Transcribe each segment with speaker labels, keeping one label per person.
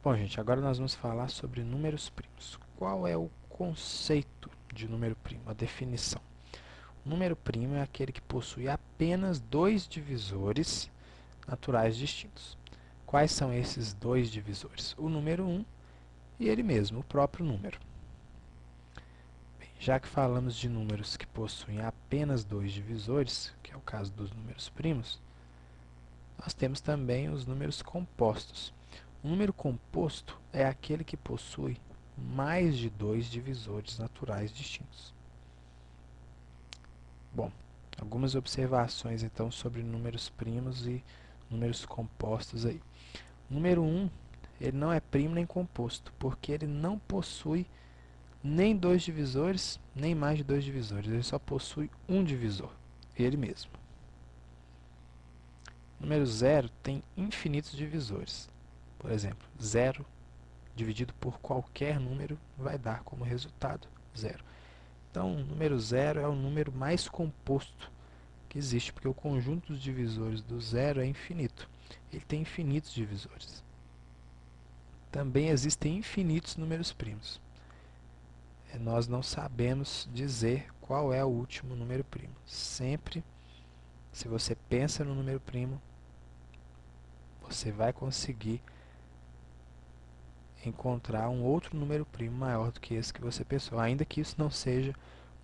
Speaker 1: Bom, gente, agora nós vamos falar sobre números primos. Qual é o conceito de número primo, a definição? O número primo é aquele que possui apenas dois divisores naturais distintos. Quais são esses dois divisores? O número 1 e ele mesmo, o próprio número. Bem, já que falamos de números que possuem apenas dois divisores, que é o caso dos números primos, nós temos também os números compostos. O número composto é aquele que possui mais de dois divisores naturais distintos. Bom, algumas observações então sobre números primos e números compostos aí. O número 1, ele não é primo nem composto, porque ele não possui nem dois divisores, nem mais de dois divisores. Ele só possui um divisor, ele mesmo. O número 0 tem infinitos divisores. Por exemplo, 0 dividido por qualquer número vai dar como resultado 0. Então, o número 0 é o número mais composto que existe, porque o conjunto dos divisores do 0 é infinito. Ele tem infinitos divisores. Também existem infinitos números primos. Nós não sabemos dizer qual é o último número primo. Sempre, se você pensa no número primo, você vai conseguir encontrar um outro número primo maior do que esse que você pensou, ainda que isso não seja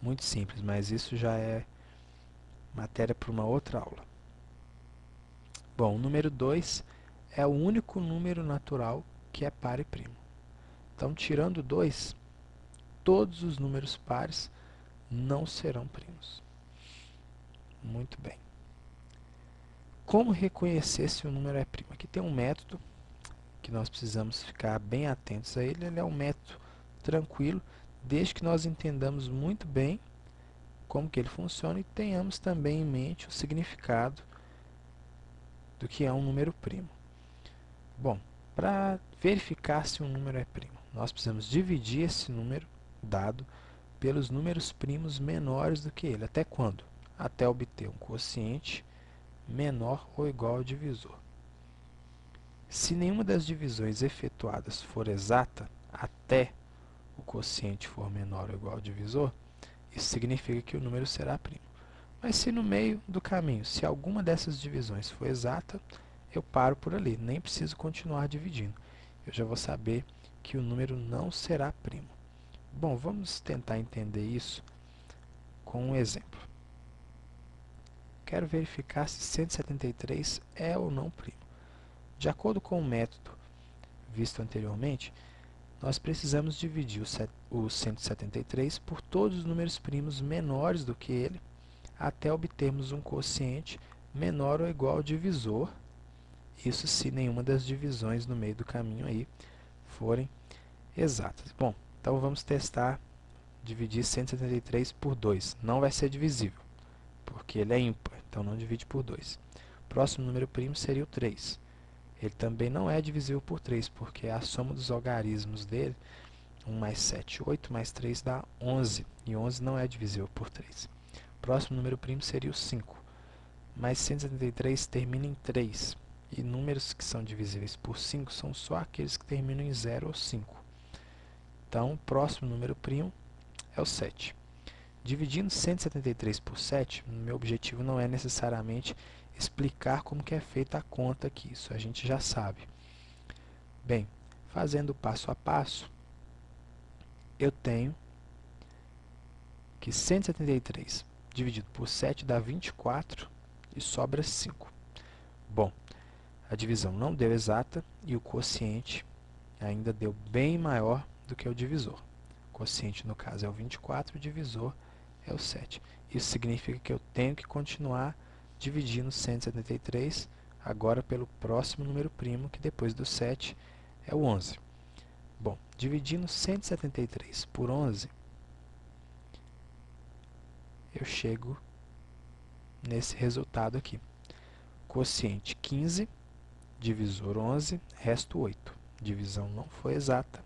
Speaker 1: muito simples, mas isso já é matéria para uma outra aula. Bom, o número 2 é o único número natural que é par e primo. Então, tirando 2, todos os números pares não serão primos. Muito bem. Como reconhecer se o número é primo? Aqui tem um método que nós precisamos ficar bem atentos a ele. Ele é um método tranquilo, desde que nós entendamos muito bem como que ele funciona e tenhamos também em mente o significado do que é um número primo. Bom, para verificar se um número é primo, nós precisamos dividir esse número dado pelos números primos menores do que ele. Até quando? Até obter um quociente menor ou igual ao divisor. Se nenhuma das divisões efetuadas for exata até o quociente for menor ou igual ao divisor, isso significa que o número será primo. Mas se no meio do caminho, se alguma dessas divisões for exata, eu paro por ali, nem preciso continuar dividindo. Eu já vou saber que o número não será primo. Bom, vamos tentar entender isso com um exemplo. Quero verificar se 173 é ou não primo. De acordo com o método visto anteriormente, nós precisamos dividir o 173 por todos os números primos menores do que ele, até obtermos um quociente menor ou igual ao divisor, isso se nenhuma das divisões no meio do caminho aí forem exatas. Bom, então vamos testar dividir 173 por 2. Não vai ser divisível, porque ele é ímpar, então não divide por 2. O próximo número primo seria o 3. Ele também não é divisível por 3, porque a soma dos algarismos dele, 1 mais 7, 8 mais 3 dá 11, e 11 não é divisível por 3. O próximo número primo seria o 5, mas 173 termina em 3, e números que são divisíveis por 5 são só aqueles que terminam em 0 ou 5. Então, o próximo número primo é o 7. Dividindo 173 por 7, meu objetivo não é necessariamente explicar como que é feita a conta aqui, isso a gente já sabe. Bem, fazendo passo a passo, eu tenho que 173 dividido por 7 dá 24 e sobra 5. Bom, a divisão não deu exata e o quociente ainda deu bem maior do que o divisor. O quociente, no caso, é o 24, o divisor é o 7. Isso significa que eu tenho que continuar dividindo 173 agora pelo próximo número primo, que depois do 7 é o 11. Bom, dividindo 173 por 11, eu chego nesse resultado aqui. Quociente 15, divisor 11, resto 8. Divisão não foi exata,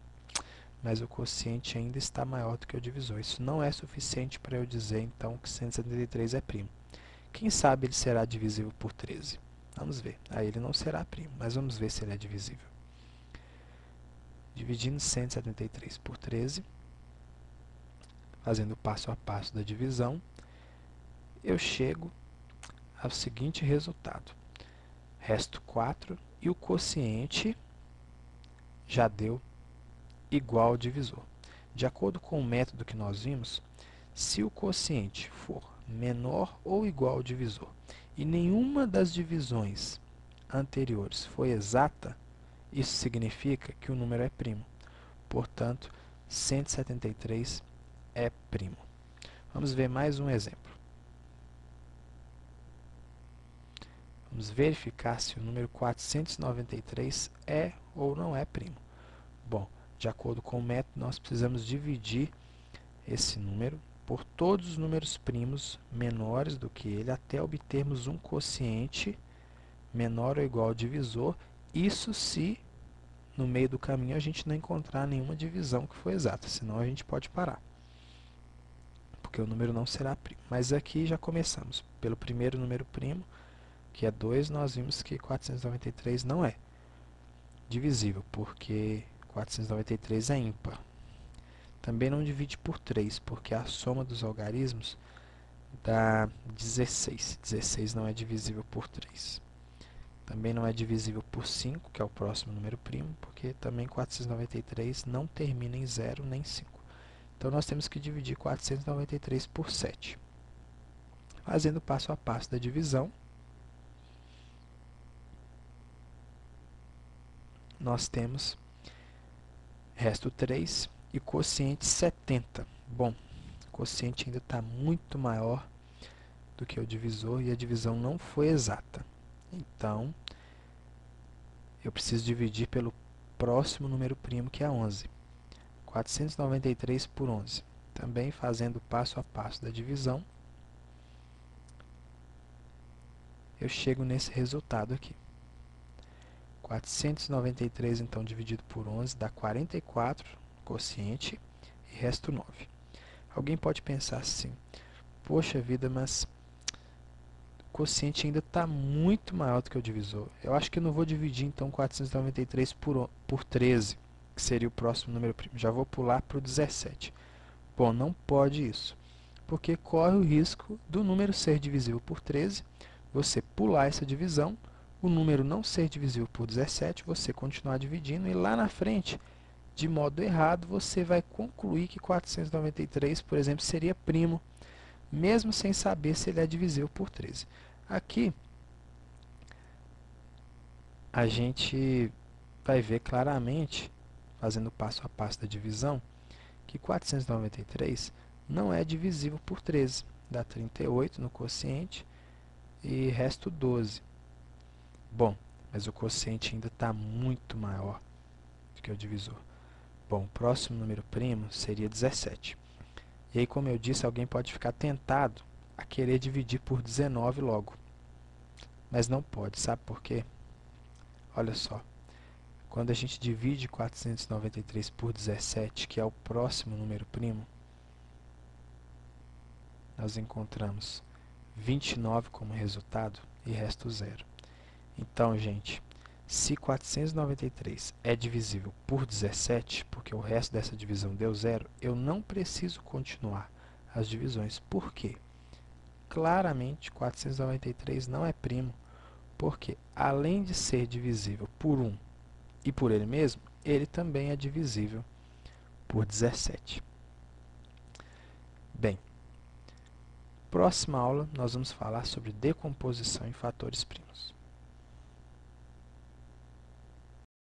Speaker 1: mas o quociente ainda está maior do que o divisor. Isso não é suficiente para eu dizer, então, que 173 é primo. Quem sabe ele será divisível por 13? Vamos ver. Aí ele não será primo, mas vamos ver se ele é divisível. Dividindo 173 por 13, fazendo o passo a passo da divisão, eu chego ao seguinte resultado. Resto 4 e o quociente já deu igual ao divisor. De acordo com o método que nós vimos, se o quociente for menor ou igual ao divisor e nenhuma das divisões anteriores foi exata, isso significa que o número é primo. Portanto, 173 é primo. Vamos ver mais um exemplo. Vamos verificar se o número 493 é ou não é primo. Bom, de acordo com o método, nós precisamos dividir esse número por todos os números primos menores do que ele, até obtermos um quociente menor ou igual ao divisor. Isso se no meio do caminho a gente não encontrar nenhuma divisão que foi exata, senão a gente pode parar, porque o número não será primo. Mas aqui já começamos. Pelo primeiro número primo, que é 2, nós vimos que 493 não é divisível, porque 493 é ímpar. Também não divide por 3, porque a soma dos algarismos dá 16. 16 não é divisível por 3. Também não é divisível por 5, que é o próximo número primo, porque também 493 não termina em 0 nem 5. Então, nós temos que dividir 493 por 7. Fazendo passo a passo da divisão, nós temos resto 3 e quociente 70. Bom, o quociente ainda está muito maior do que o divisor e a divisão não foi exata. Então, eu preciso dividir pelo próximo número primo, que é 11. 493 por 11. Também fazendo passo a passo da divisão, eu chego nesse resultado aqui. 493, então, dividido por 11, dá 44, quociente, e resto 9. Alguém pode pensar assim, poxa vida, mas o quociente ainda está muito maior do que o divisor. Eu acho que eu não vou dividir, então, 493 por 13, que seria o próximo número primo. Já vou pular para o 17. Bom, não pode isso, porque corre o risco do número ser divisível por 13, você pular essa divisão, o número não ser divisível por 17, você continuar dividindo, e lá na frente, de modo errado, você vai concluir que 493, por exemplo, seria primo, mesmo sem saber se ele é divisível por 13. Aqui, a gente vai ver claramente, fazendo passo a passo da divisão, que 493 não é divisível por 13. Dá 38 no quociente e resto 12. Bom, mas o quociente ainda está muito maior do que o divisor. Bom, o próximo número primo seria 17. E aí, como eu disse, alguém pode ficar tentado a querer dividir por 19 logo. Mas não pode, sabe por quê? Olha só, quando a gente divide 493 por 17, que é o próximo número primo, nós encontramos 29 como resultado e resto 0. Então, gente, se 493 é divisível por 17, porque o resto dessa divisão deu 0, eu não preciso continuar as divisões. Por quê? Claramente, 493 não é primo, porque além de ser divisível por 1 e por ele mesmo, ele também é divisível por 17. Bem, próxima aula nós vamos falar sobre decomposição em fatores primos.